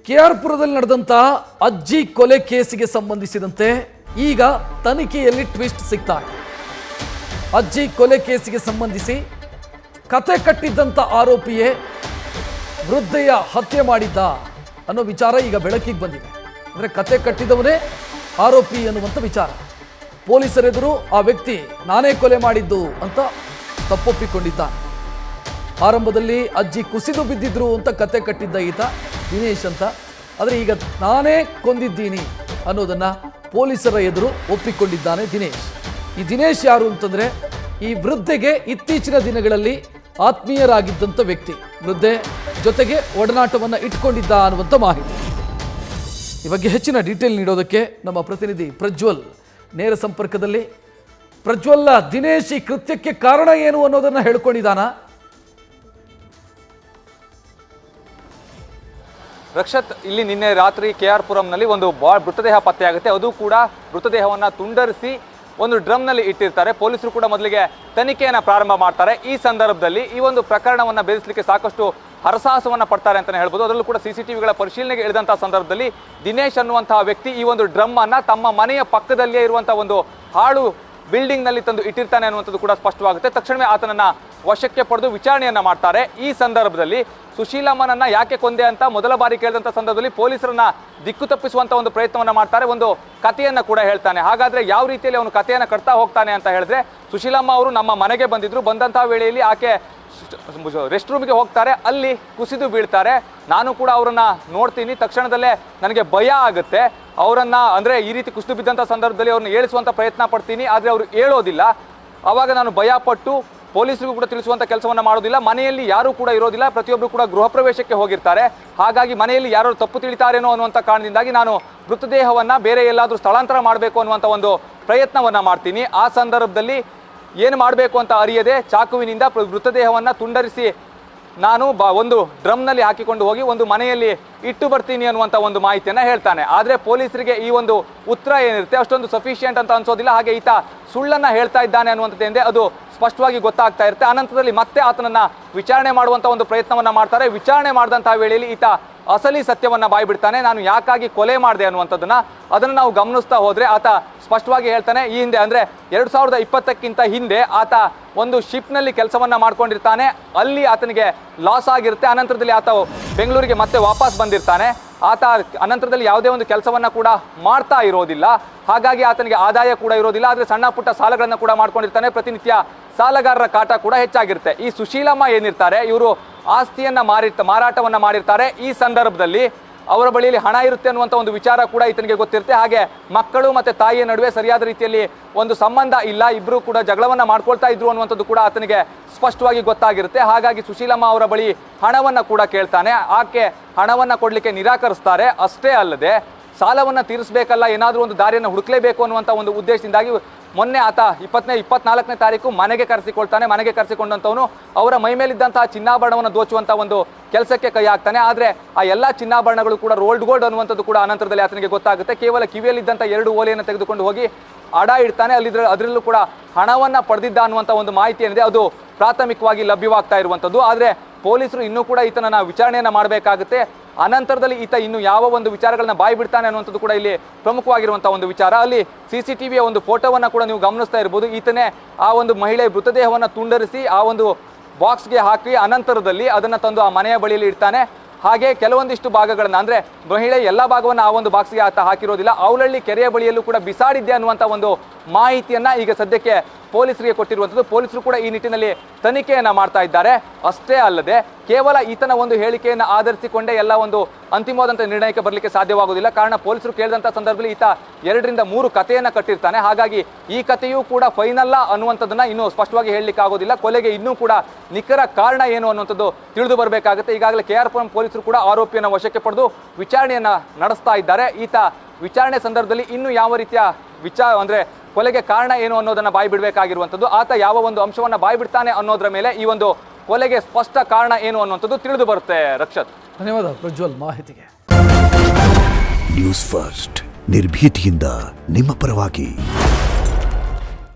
KR ಪುರದಲ್ಲಿ ನಡೆದಂತಹ ಅಜ್ಜಿ ಕೊಲೆ ಕೇಸಿಗೆ ಸಂಬಂಧಿಸಿದಂತೆ ಈಗ ತನಿಖೆಯಲ್ಲಿ ಟ್ವಿಸ್ಟ್ ಸಿಗ್ತಾ ಇದೆ. ಅಜ್ಜಿ ಕೊಲೆ ಕೇಸಿಗೆ ಸಂಬಂಧಿಸಿ ಕತೆ ಕಟ್ಟಿದ್ದಂಥ ಆರೋಪಿಯೇ ವೃದ್ಧೆಯ ಹತ್ಯೆ ಮಾಡಿದ್ದ ಅನ್ನೋ ವಿಚಾರ ಈಗ ಬೆಳಕಿಗೆ ಬಂದಿದೆ. ಅಂದರೆ ಕತೆ ಕಟ್ಟಿದವನೇ ಆರೋಪಿ ಅನ್ನುವಂಥ ವಿಚಾರ. ಪೊಲೀಸರೆದುರು ಆ ವ್ಯಕ್ತಿ ನಾನೇ ಕೊಲೆ ಮಾಡಿದ್ದು ಅಂತ ತಪ್ಪೊಪ್ಪಿಕೊಂಡಿದ್ದಾನೆ. ಆರಂಭದಲ್ಲಿ ಅಜ್ಜಿ ಕುಸಿದು ಬಿದ್ದಿದ್ರು ಅಂತ ಕತೆ ಕಟ್ಟಿದ್ದ ಈತ ದಿನೇಶ್ ಅಂತ. ಆದರೆ ಈಗ ನಾನೇ ಕೊಂದಿದ್ದೀನಿ ಅನ್ನೋದನ್ನು ಪೊಲೀಸರ ಎದುರು ಒಪ್ಪಿಕೊಂಡಿದ್ದಾನೆ ದಿನೇಶ್. ಈ ದಿನೇಶ್ ಯಾರು ಅಂತಂದರೆ ಈ ವೃದ್ಧೆಗೆ ಇತ್ತೀಚಿನ ದಿನಗಳಲ್ಲಿ ಆತ್ಮೀಯರಾಗಿದ್ದಂಥ ವ್ಯಕ್ತಿ. ವೃದ್ಧೆ ಜೊತೆಗೆ ಒಡನಾಟವನ್ನು ಇಟ್ಕೊಂಡಿದ್ದ ಅನ್ನುವಂಥ ಮಾಹಿತಿ. ಈ ಬಗ್ಗೆ ಹೆಚ್ಚಿನ ಡೀಟೇಲ್ ನೀಡೋದಕ್ಕೆ ನಮ್ಮ ಪ್ರತಿನಿಧಿ ಪ್ರಜ್ವಲ್ ನೇರ ಸಂಪರ್ಕದಲ್ಲಿ. ಪ್ರಜ್ವಲ್, ದಿನೇಶ್ ಈ ಕೃತ್ಯಕ್ಕೆ ಕಾರಣ ಏನು ಅನ್ನೋದನ್ನು ಹೇಳ್ಕೊಂಡಿದ್ದಾನ? ರಕ್ಷತ್, ಇಲ್ಲಿ ನಿನ್ನೆ ರಾತ್ರಿ KR ಪುರಂನಲ್ಲಿ ಒಂದು ಮೃತದೇಹ ಪತ್ತೆಯಾಗುತ್ತೆ. ಅದು ಕೂಡ ಮೃತದೇಹವನ್ನು ತುಂಡರಿಸಿ ಒಂದು ಡ್ರಮ್ನಲ್ಲಿ ಇಟ್ಟಿರ್ತಾರೆ. ಪೊಲೀಸರು ಕೂಡ ಮೊದಲಿಗೆ ತನಿಖೆಯನ್ನು ಪ್ರಾರಂಭ ಮಾಡ್ತಾರೆ. ಈ ಸಂದರ್ಭದಲ್ಲಿ ಈ ಒಂದು ಪ್ರಕರಣವನ್ನು ಭೇದಿಸಲಿಕ್ಕೆ ಸಾಕಷ್ಟು ಹರಸಾಹಸವನ್ನು ಪಡ್ತಾರೆ ಅಂತಲೇ ಹೇಳ್ಬೋದು. ಅದರಲ್ಲೂ ಕೂಡ CCTVಗಳ ಪರಿಶೀಲನೆಗೆ ಇಳಿದಂಥ ಸಂದರ್ಭದಲ್ಲಿ ದಿನೇಶ್ ಅನ್ನುವಂತಹ ವ್ಯಕ್ತಿ ಈ ಒಂದು ಡ್ರಮ್ ಅನ್ನು ತಮ್ಮ ಮನೆಯ ಪಕ್ಕದಲ್ಲಿಯೇ ಇರುವಂಥ ಒಂದು ಹಾಳು ಬಿಲ್ಡಿಂಗ್ನಲ್ಲಿ ತಂದು ಇಟ್ಟಿರ್ತಾನೆ ಅನ್ನುವಂಥದ್ದು ಕೂಡ ಸ್ಪಷ್ಟವಾಗುತ್ತೆ. ತಕ್ಷಣವೇ ಆತನನ್ನು ವಶಕ್ಕೆ ಪಡೆದು ವಿಚಾರಣೆಯನ್ನು ಮಾಡ್ತಾರೆ. ಈ ಸಂದರ್ಭದಲ್ಲಿ ಸುಶೀಲಮ್ಮನನ್ನ ಯಾಕೆ ಕೊಂದೆ ಅಂತ ಮೊದಲ ಬಾರಿ ಕೇಳಿದಂಥ ಸಂದರ್ಭದಲ್ಲಿ ಪೊಲೀಸರನ್ನ ದಿಕ್ಕು ತಪ್ಪಿಸುವಂಥ ಒಂದು ಪ್ರಯತ್ನವನ್ನು ಮಾಡ್ತಾರೆ. ಒಂದು ಕಥೆಯನ್ನು ಕೂಡ ಹೇಳ್ತಾನೆ. ಹಾಗಾದರೆ ಯಾವ ರೀತಿಯಲ್ಲಿ ಅವನು ಕಥೆಯನ್ನು ಕಟ್ತಾ ಹೋಗ್ತಾನೆ ಅಂತ ಹೇಳಿದ್ರೆ, ಸುಶೀಲಮ್ಮ ಅವರು ನಮ್ಮ ಮನೆಗೆ ಬಂದಿದ್ರು. ಬಂದಂಥ ವೇಳೆಯಲ್ಲಿ ಆಕೆ ರೆಸ್ಟ್ ರೂಮ್ಗೆ ಹೋಗ್ತಾರೆ. ಅಲ್ಲಿ ಕುಸಿದು ಬೀಳ್ತಾರೆ. ನಾನು ಕೂಡ ಅವರನ್ನು ನೋಡ್ತೀನಿ. ತಕ್ಷಣದಲ್ಲೇ ನನಗೆ ಭಯ ಆಗುತ್ತೆ. ಅವರನ್ನು ಅಂದರೆ ಈ ರೀತಿ ಕುಸಿದು ಬಿದ್ದಂಥ ಸಂದರ್ಭದಲ್ಲಿ ಅವ್ರನ್ನ ಏಳಿಸುವಂಥ ಪ್ರಯತ್ನ ಪಡ್ತೀನಿ. ಆದರೆ ಅವರು ಹೇಳೋದಿಲ್ಲ. ಆವಾಗ ನಾನು ಭಯಪಟ್ಟು ಪೊಲೀಸರಿಗೂ ಕೂಡ ತಿಳಿಸುವಂಥ ಕೆಲಸವನ್ನು ಮಾಡೋದಿಲ್ಲ. ಮನೆಯಲ್ಲಿ ಯಾರೂ ಕೂಡ ಇರೋದಿಲ್ಲ. ಪ್ರತಿಯೊಬ್ಬರು ಕೂಡ ಗೃಹ ಪ್ರವೇಶಕ್ಕೆ ಹೋಗಿರ್ತಾರೆ. ಹಾಗಾಗಿ ಮನೆಯಲ್ಲಿ ಯಾರು ತಪ್ಪು ತಿಳಿತಾರೇನೋ ಅನ್ನುವಂಥ ಕಾರಣದಿಂದಾಗಿ ನಾನು ಮೃತದೇಹವನ್ನು ಬೇರೆ ಎಲ್ಲಾದರೂ ಸ್ಥಳಾಂತರ ಮಾಡಬೇಕು ಅನ್ನುವಂಥ ಒಂದು ಪ್ರಯತ್ನವನ್ನು ಮಾಡ್ತೀನಿ. ಆ ಸಂದರ್ಭದಲ್ಲಿ ಏನು ಮಾಡಬೇಕು ಅಂತ ಅರಿಯದೆ ಚಾಕುವಿನಿಂದ ಮೃತದೇಹವನ್ನು ತುಂಡರಿಸಿ ನಾನು ಒಂದು ಡ್ರಮ್ನಲ್ಲಿ ಹಾಕಿಕೊಂಡು ಹೋಗಿ ಒಂದು ಮನೆಯಲ್ಲಿ ಇಟ್ಟು ಬರ್ತೀನಿ ಅನ್ನುವಂಥ ಒಂದು ಮಾಹಿತಿಯನ್ನು ಹೇಳ್ತಾನೆ. ಆದರೆ ಪೊಲೀಸರಿಗೆ ಈ ಒಂದು ಉತ್ತರ ಏನಿರುತ್ತೆ ಅಷ್ಟೊಂದು ಸಫಿಷಿಯೆಂಟ್ ಅಂತ ಅನ್ಸೋದಿಲ್ಲ. ಹಾಗೆ ಈತ ಸುಳ್ಳನ್ನು ಹೇಳ್ತಾ ಇದ್ದಾನೆ ಅನ್ನುವಂಥದ್ದೇ ಅದು ಸ್ಪಷ್ಟವಾಗಿ ಗೊತ್ತಾಗ್ತಾ ಇರುತ್ತೆ. ಅನಂತರದಲ್ಲಿ ಮತ್ತೆ ಆತನನ್ನು ವಿಚಾರಣೆ ಮಾಡುವಂಥ ಒಂದು ಪ್ರಯತ್ನವನ್ನು ಮಾಡ್ತಾರೆ. ವಿಚಾರಣೆ ಮಾಡಿದಂಥ ವೇಳೆಯಲ್ಲಿ ಈತ ಅಸಲಿ ಸತ್ಯವನ್ನು ಬಾಯ್ಬಿಡ್ತಾನೆ. ನಾನು ಯಾಕಾಗಿ ಕೊಲೆ ಮಾಡಿದೆ ಅದನ್ನು ನಾವು ಗಮನಿಸ್ತಾ ಹೋದರೆ ಆತ ಸ್ಪಷ್ಟವಾಗಿ ಹೇಳ್ತಾನೆ. ಈ ಹಿಂದೆ ಅಂದರೆ 2020ಕ್ಕಿಂತ ಹಿಂದೆ ಆತ ಒಂದು ಶಿಪ್ನಲ್ಲಿ ಕೆಲಸವನ್ನು ಮಾಡ್ಕೊಂಡಿರ್ತಾನೆ. ಅಲ್ಲಿ ಆತನಿಗೆ ಲಾಸ್ ಆಗಿರುತ್ತೆ. ಅನಂತರದಲ್ಲಿ ಆತ ಬೆಂಗಳೂರಿಗೆ ಮತ್ತೆ ವಾಪಸ್ ಬಂದಿರ್ತಾನೆ. ಆತ ಅನಂತರದಲ್ಲಿ ಯಾವುದೇ ಒಂದು ಕೆಲಸವನ್ನು ಕೂಡ ಮಾಡ್ತಾ ಇರೋದಿಲ್ಲ. ಹಾಗಾಗಿ ಆತನಿಗೆ ಆದಾಯ ಕೂಡ ಇರೋದಿಲ್ಲ. ಆದರೆ ಸಣ್ಣ ಪುಟ್ಟ ಸಾಲಗಳನ್ನು ಕೂಡ ಮಾಡ್ಕೊಂಡಿರ್ತಾನೆ. ಪ್ರತಿನಿತ್ಯ ಸಾಲಗಾರರ ಕಾಟ ಕೂಡ ಹೆಚ್ಚಾಗಿರುತ್ತೆ. ಈ ಸುಶೀಲಮ್ಮ ಏನಿರ್ತಾರೆ ಇವರು ಆಸ್ತಿಯನ್ನು ಮಾರಾಟವನ್ನು ಮಾಡಿರ್ತಾರೆ. ಈ ಸಂದರ್ಭದಲ್ಲಿ ಅವರ ಬಳಿಯಲ್ಲಿ ಹಣ ಇರುತ್ತೆ ಅನ್ನುವಂಥ ಒಂದು ವಿಚಾರ ಕೂಡ ಈತನಿಗೆ ಗೊತ್ತಿರುತ್ತೆ. ಹಾಗೆ ಮಕ್ಕಳು ಮತ್ತು ತಾಯಿಯ ನಡುವೆ ಸರಿಯಾದ ರೀತಿಯಲ್ಲಿ ಒಂದು ಸಂಬಂಧ ಇಲ್ಲ. ಇಬ್ಬರು ಕೂಡ ಜಗಳವನ್ನು ಮಾಡ್ಕೊಳ್ತಾ ಇದ್ರು ಅನ್ನುವಂಥದ್ದು ಕೂಡ ಆತನಿಗೆ ಸ್ಪಷ್ಟವಾಗಿ ಗೊತ್ತಾಗಿರುತ್ತೆ. ಹಾಗಾಗಿ ಸುಶೀಲಮ್ಮ ಅವರ ಬಳಿ ಹಣವನ್ನು ಕೂಡ ಕೇಳ್ತಾನೆ. ಆಕೆ ಹಣವನ್ನು ಕೊಡಲಿಕ್ಕೆ ನಿರಾಕರಿಸ್ತಾರೆ. ಅಷ್ಟೇ ಅಲ್ಲದೆ ಸಾಲವನ್ನು ತೀರಿಸಬೇಕಲ್ಲ, ಏನಾದರೂ ಒಂದು ದಾರಿಯನ್ನು ಹುಡುಕಲೇಬೇಕು ಅನ್ನುವಂಥ ಒಂದು ಉದ್ದೇಶದಿಂದಾಗಿ ಮೊನ್ನೆ ಆತ 24ನೇ ತಾರೀಕು ಮನೆಗೆ ಕರೆಸಿಕೊಳ್ತಾನೆ. ಮನೆಗೆ ಕರೆಸಿಕೊಂಡಂಥವನು ಅವರ ಮೈ ಮೇಲಿದ್ದಂತಹ ಚಿನ್ನಾಭರಣವನ್ನು ದೋಚುವಂಥ ಒಂದು ಕೆಲಸಕ್ಕೆ ಕೈ ಹಾಕ್ತಾನೆ. ಆದರೆ ಆ ಎಲ್ಲ ಚಿನ್ನಾಭರಣಗಳು ಕೂಡ ರೋಲ್ಡ್ ಗೋಲ್ಡ್ ಅನ್ನುವಂಥದ್ದು ಕೂಡ ಅನಂತರದಲ್ಲಿ ಆತನಿಗೆ ಗೊತ್ತಾಗುತ್ತೆ. ಕೇವಲ ಕಿವಿಯಲ್ಲಿದ್ದಂಥ 2 ಓಲೆಯನ್ನು ತೆಗೆದುಕೊಂಡು ಹೋಗಿ ಅಡ ಇಡ್ತಾನೆ. ಅದರಲ್ಲೂ ಕೂಡ ಹಣವನ್ನು ಪಡೆದಿದ್ದ ಅನ್ನುವಂಥ ಒಂದು ಮಾಹಿತಿ ಏನಿದೆ ಅದು ಪ್ರಾಥಮಿಕವಾಗಿ ಲಭ್ಯವಾಗ್ತಾ ಇರುವಂಥದ್ದು. ಆದರೆ ಪೊಲೀಸರು ಇನ್ನೂ ಕೂಡ ಈತನನ್ನು ವಿಚಾರಣೆಯನ್ನು ಮಾಡಬೇಕಾಗುತ್ತೆ. ಅನಂತರದಲ್ಲಿ ಈತ ಇನ್ನು ಯಾವ ಒಂದು ವಿಚಾರಗಳನ್ನ ಬಾಯಿ ಬಿಡ್ತಾನೆ ಅನ್ನುವಂಥದ್ದು ಕೂಡ ಇಲ್ಲಿ ಪ್ರಮುಖವಾಗಿರುವಂಥ ಒಂದು ವಿಚಾರ. ಅಲ್ಲಿ CCTVಯ ಒಂದು ಫೋಟೋವನ್ನು ಕೂಡ ನೀವು ಗಮನಿಸ್ತಾ ಇರ್ಬೋದು. ಈತನೇ ಆ ಒಂದು ಮಹಿಳೆ ಮೃತದೇಹವನ್ನು ತುಂಡರಿಸಿ ಆ ಒಂದು ಬಾಕ್ಸ್ಗೆ ಹಾಕಿ ಅನಂತರದಲ್ಲಿ ಅದನ್ನು ತಂದು ಆ ಮನೆಯ ಬಳಿಯಲ್ಲಿ ಇಡ್ತಾನೆ. ಹಾಗೆ ಕೆಲವೊಂದಿಷ್ಟು ಭಾಗಗಳನ್ನು ಅಂದರೆ ಮಹಿಳೆ ಎಲ್ಲ ಭಾಗವನ್ನು ಆ ಒಂದು ಬಾಕ್ಸ್ಗೆ ಆತ ಹಾಕಿರೋದಿಲ್ಲ. ಅವಳಳ್ಳಿ ಕೆರೆಯ ಬಳಿಯಲ್ಲೂ ಕೂಡ ಬಿಸಾಡಿದ್ದೆ ಅನ್ನುವಂಥ ಒಂದು ಮಾಹಿತಿಯನ್ನು ಈಗ ಸದ್ಯಕ್ಕೆ ಪೊಲೀಸರಿಗೆ ಕೊಟ್ಟಿರುವಂಥದ್ದು. ಪೊಲೀಸರು ಕೂಡ ಈ ನಿಟ್ಟಿನಲ್ಲಿ ತನಿಖೆಯನ್ನು ಮಾಡ್ತಾ ಇದ್ದಾರೆ. ಅಷ್ಟೇ ಅಲ್ಲದೆ ಕೇವಲ ಈತನ ಒಂದು ಹೇಳಿಕೆಯನ್ನು ಆಧರಿಸಿಕೊಂಡೇ ಎಲ್ಲ ಒಂದು ಅಂತಿಮವಾದಂಥ ನಿರ್ಣಯಕ್ಕೆ ಬರಲಿಕ್ಕೆ ಸಾಧ್ಯವಾಗುವುದಿಲ್ಲ. ಕಾರಣ ಪೊಲೀಸರು ಕೇಳಿದಂಥ ಸಂದರ್ಭದಲ್ಲಿ ಈತ 2 ರಿಂದ 3 ಕಥೆಯನ್ನು ಕಟ್ಟಿರ್ತಾನೆ. ಹಾಗಾಗಿ ಈ ಕಥೆಯೂ ಕೂಡ ಫೈನಲ್ಲ ಅನ್ನುವಂಥದ್ದನ್ನು ಇನ್ನೂ ಸ್ಪಷ್ಟವಾಗಿ ಹೇಳಲಿಕ್ಕೆ ಆಗೋದಿಲ್ಲ. ಕೊಲೆಗೆ ಇನ್ನೂ ಕೂಡ ನಿಖರ ಕಾರಣ ಏನು ಅನ್ನುವಂಥದ್ದು ತಿಳಿದು ಬರಬೇಕಾಗುತ್ತೆ. ಈಗಾಗಲೇ KR ಪುರಂ ಪೊಲೀಸರು ಕೂಡ ಆರೋಪಿಯನ್ನು ವಶಕ್ಕೆ ಪಡೆದು ವಿಚಾರಣೆಯನ್ನು ನಡೆಸ್ತಾ ಇದ್ದಾರೆ. ಈತ ವಿಚಾರಣೆ ಸಂದರ್ಭದಲ್ಲಿ ಇನ್ನೂ ಯಾವ ರೀತಿಯ ಅಂದರೆ ಕೊಲೆಗೆ ಕಾರಣ ಏನು ಅನ್ನೋದನ್ನು ಬಾಯಿ ಬಿಡಬೇಕಾಗಿರುವಂಥದ್ದು. ಆತ ಯಾವ ಒಂದು ಅಂಶವನ್ನು ಬಾಯಿ ಬಿಡ್ತಾನೆ ಅನ್ನೋದರ ಮೇಲೆ ಈ ಒಂದು ಕೊಲೆಗೆ ಸ್ಪಷ್ಟ ಕಾರಣ ಏನು ಅನ್ನುವಂಥದ್ದು ತಿಳಿದು ಬರುತ್ತೆ. ರಕ್ಷತ್, ಧನ್ಯವಾದ ಪ್ರಜ್ವಲ್ ಮಾಹಿತಿಗೆ. ನ್ಯೂಸ್ ಫಸ್ಟ್ ನಿರ್ಭೀತಿಯಿಂದ ನಿಮ್ಮ ಪರವಾಗಿ.